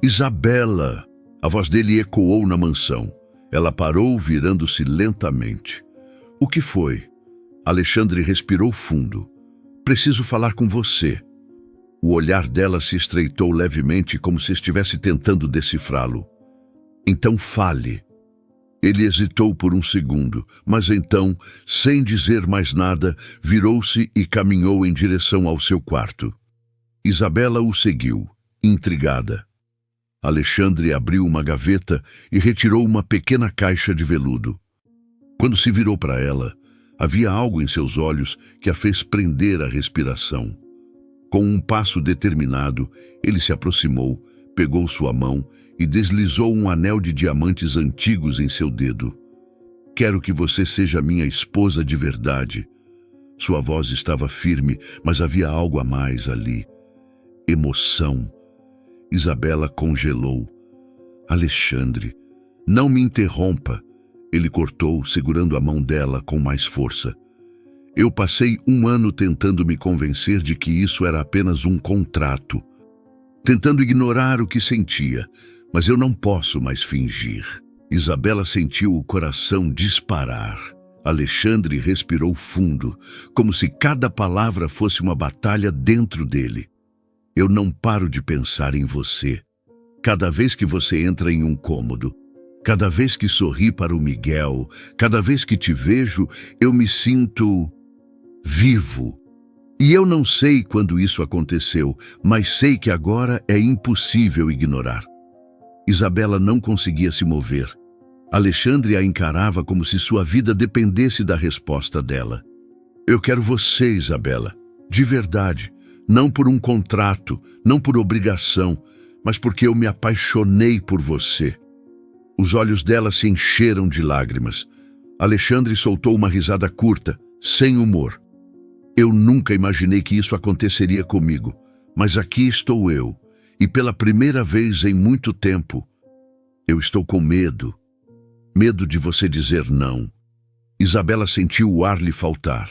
Isabela! A voz dele ecoou na mansão. Ela parou, virando-se lentamente. O que foi? Alexandre respirou fundo. Preciso falar com você. O olhar dela se estreitou levemente, como se estivesse tentando decifrá-lo. Então fale. Ele hesitou por um segundo, mas então, sem dizer mais nada, virou-se e caminhou em direção ao seu quarto. Isabela o seguiu, intrigada. Alexandre abriu uma gaveta e retirou uma pequena caixa de veludo. Quando se virou para ela, havia algo em seus olhos que a fez prender a respiração. Com um passo determinado, ele se aproximou, pegou sua mão e deslizou um anel de diamantes antigos em seu dedo. Quero que você seja minha esposa de verdade. Sua voz estava firme, mas havia algo a mais ali. Emoção. Isabela congelou. Alexandre, não me interrompa. Ele cortou, segurando a mão dela com mais força. Eu passei 1 ano tentando me convencer de que isso era apenas um contrato. Tentando ignorar o que sentia, mas eu não posso mais fingir. Isabela sentiu o coração disparar. Alexandre respirou fundo, como se cada palavra fosse uma batalha dentro dele. Eu não paro de pensar em você. Cada vez que você entra em um cômodo, cada vez que sorri para o Miguel, cada vez que te vejo, eu me sinto vivo. E eu não sei quando isso aconteceu, mas sei que agora é impossível ignorar. Isabela não conseguia se mover. Alexandre a encarava como se sua vida dependesse da resposta dela. Eu quero você, Isabela, de verdade. Não por um contrato, não por obrigação, mas porque eu me apaixonei por você. Os olhos dela se encheram de lágrimas. Alexandre soltou uma risada curta, sem humor. Eu nunca imaginei que isso aconteceria comigo, mas aqui estou eu, e pela primeira vez em muito tempo, eu estou com medo. Medo de você dizer não. Isabela sentiu o ar lhe faltar.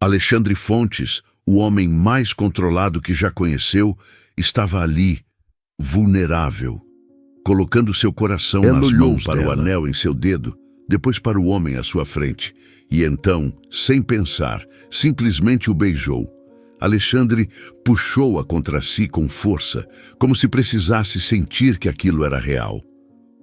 Alexandre Fontes, o homem mais controlado que já conheceu, estava ali, vulnerável, colocando seu coração nas mãos para o anel em seu dedo, depois para o homem à sua frente, e então, sem pensar, simplesmente o beijou. Alexandre puxou-a contra si com força, como se precisasse sentir que aquilo era real.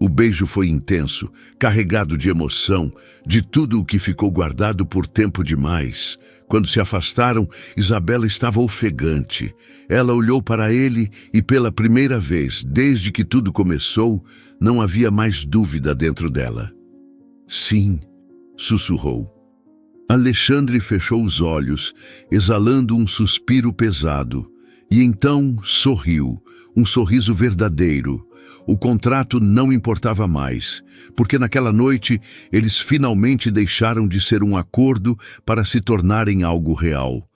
O beijo foi intenso, carregado de emoção, de tudo o que ficou guardado por tempo demais. Quando se afastaram, Isabela estava ofegante. Ela olhou para ele e, pela primeira vez, desde que tudo começou, não havia mais dúvida dentro dela. Sim, sussurrou. Alexandre fechou os olhos, exalando um suspiro pesado, e então sorriu, um sorriso verdadeiro. O contrato não importava mais, porque naquela noite eles finalmente deixaram de ser um acordo para se tornarem algo real.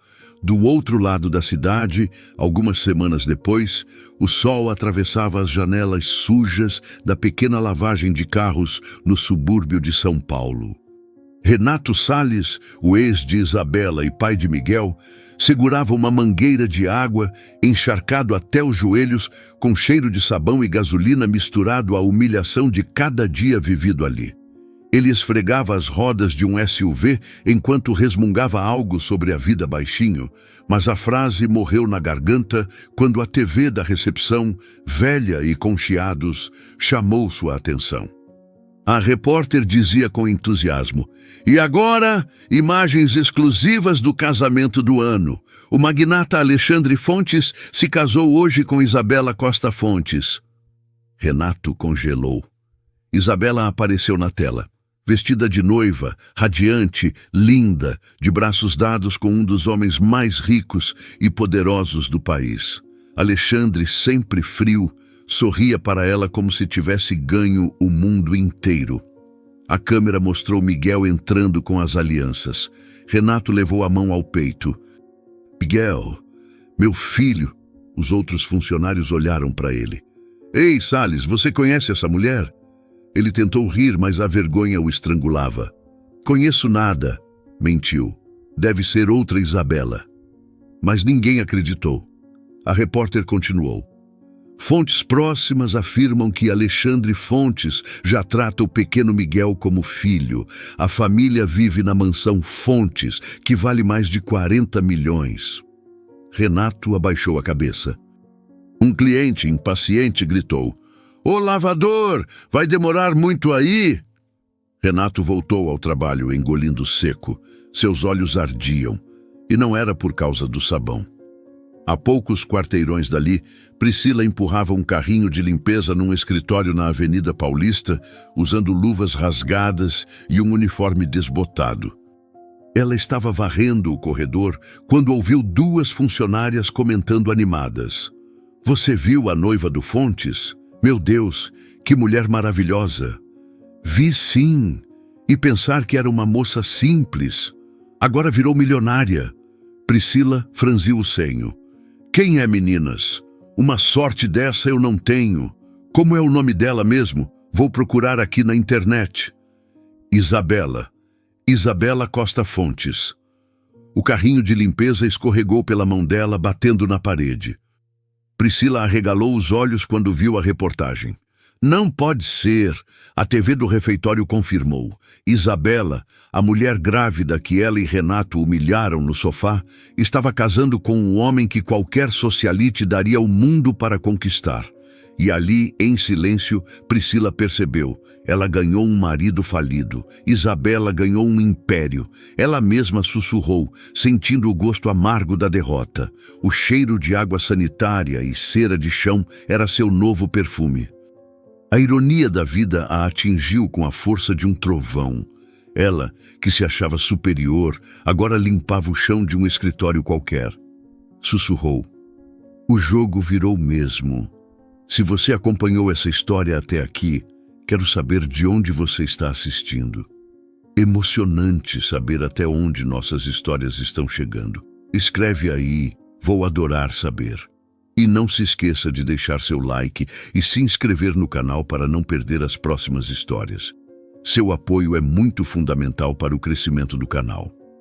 Do outro lado da cidade, algumas semanas depois, o sol atravessava as janelas sujas da pequena lavagem de carros no subúrbio de São Paulo. Renato Salles, o ex de Isabela e pai de Miguel, segurava uma mangueira de água, encharcado até os joelhos, com cheiro de sabão e gasolina misturado à humilhação de cada dia vivido ali. Ele esfregava as rodas de um SUV enquanto resmungava algo sobre a vida baixinho, mas a frase morreu na garganta quando a TV da recepção, velha e com chiados, chamou sua atenção. A repórter dizia com entusiasmo. E agora, imagens exclusivas do casamento do ano. O magnata Alexandre Fontes se casou hoje com Isabela Costa Fontes. Renato congelou. Isabela apareceu na tela, vestida de noiva, radiante, linda, de braços dados com um dos homens mais ricos e poderosos do país. Alexandre, sempre frio, sorria para ela como se tivesse ganho o mundo inteiro. A câmera mostrou Miguel entrando com as alianças. Renato levou a mão ao peito. Miguel, meu filho. Os outros funcionários olharam para ele. Ei, Salles, você conhece essa mulher? Ele tentou rir, mas a vergonha o estrangulava. Conheço nada, mentiu. Deve ser outra Isabela. Mas ninguém acreditou. A repórter continuou. Fontes próximas afirmam que Alexandre Fontes já trata o pequeno Miguel como filho. A família vive na mansão Fontes, que vale mais de 40 milhões. Renato abaixou a cabeça. Um cliente impaciente gritou. Ô lavador, vai demorar muito aí? Renato voltou ao trabalho, engolindo seco. Seus olhos ardiam. E não era por causa do sabão. A poucos quarteirões dali, Priscila empurrava um carrinho de limpeza num escritório na Avenida Paulista, usando luvas rasgadas e um uniforme desbotado. Ela estava varrendo o corredor quando ouviu duas funcionárias comentando animadas. Você viu a noiva do Fontes? Meu Deus, que mulher maravilhosa! Vi sim, e pensar que era uma moça simples. Agora virou milionária. Priscila franziu o senho. Quem é, meninas? Uma sorte dessa eu não tenho. Como é o nome dela mesmo? Vou procurar aqui na internet. Isabela. Isabela Costa Fontes. O carrinho de limpeza escorregou pela mão dela, batendo na parede. Priscila arregalou os olhos quando viu a reportagem. Não pode ser, a TV do refeitório confirmou. Isabela, a mulher grávida que ela e Renato humilharam no sofá, estava casando com um homem que qualquer socialite daria o mundo para conquistar. E ali, em silêncio, Priscila percebeu. Ela ganhou um marido falido. Isabela ganhou um império. Ela mesma sussurrou, sentindo o gosto amargo da derrota. O cheiro de água sanitária e cera de chão era seu novo perfume. A ironia da vida a atingiu com a força de um trovão. Ela, que se achava superior, agora limpava o chão de um escritório qualquer. Sussurrou. O jogo virou mesmo. Se você acompanhou essa história até aqui, quero saber de onde você está assistindo. Emocionante saber até onde nossas histórias estão chegando. Escreve aí, vou adorar saber. E não se esqueça de deixar seu like e se inscrever no canal para não perder as próximas histórias. Seu apoio é muito fundamental para o crescimento do canal.